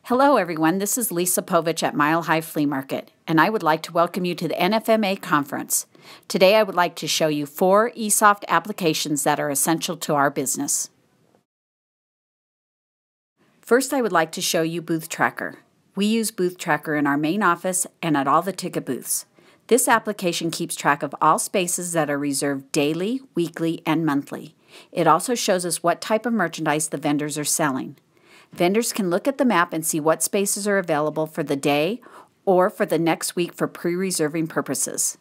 Hello, everyone. This is Lisa Povich at Mile High Flea Market, and I would like to welcome you to the NFMA conference. Today, I would like to show you 4 eSoft applications that are essential to our business. First, I would like to show you Booth Tracker. We use Booth Tracker in our main office and at all the ticket booths. This application keeps track of all spaces that are reserved daily, weekly, and monthly. It also shows us what type of merchandise the vendors are selling. Vendors can look at the map and see what spaces are available for the day or for the next week for pre-reserving purposes.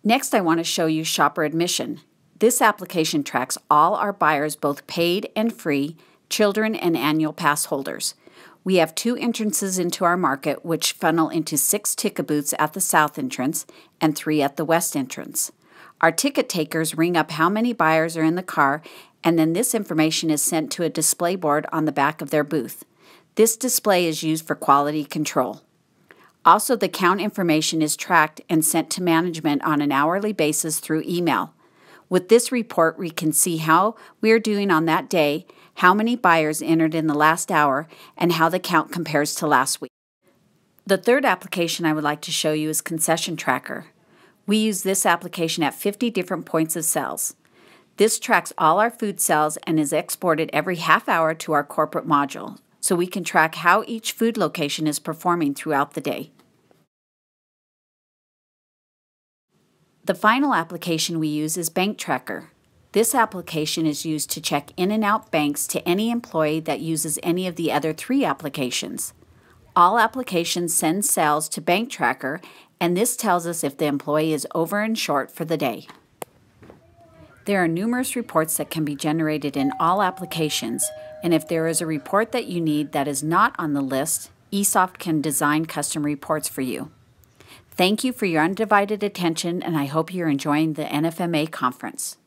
Next, I want to show you Shopper Admission. This application tracks all our buyers, both paid and free, children and annual pass holders. We have 2 entrances into our market, which funnel into 6 ticket booths at the south entrance and 3 at the west entrance. Our ticket takers ring up how many buyers are in the car, and then this information is sent to a display board on the back of their booth. This display is used for quality control. Also, the count information is tracked and sent to management on an hourly basis through email. With this report, we can see how we are doing on that day, how many buyers entered in the last hour, and how the count compares to last week. The third application I would like to show you is Concession Tracker. We use this application at 50 different points of sales. This tracks all our food sales and is exported every half hour to our corporate module, so we can track how each food location is performing throughout the day. The final application we use is Bank Tracker. This application is used to check in and out banks to any employee that uses any of the other 3 applications. All applications send sales to Bank Tracker, and this tells us if the employee is over and short for the day. There are numerous reports that can be generated in all applications, and if there is a report that you need that is not on the list, eSoft can design custom reports for you. Thank you for your undivided attention, and I hope you're enjoying the NFMA conference.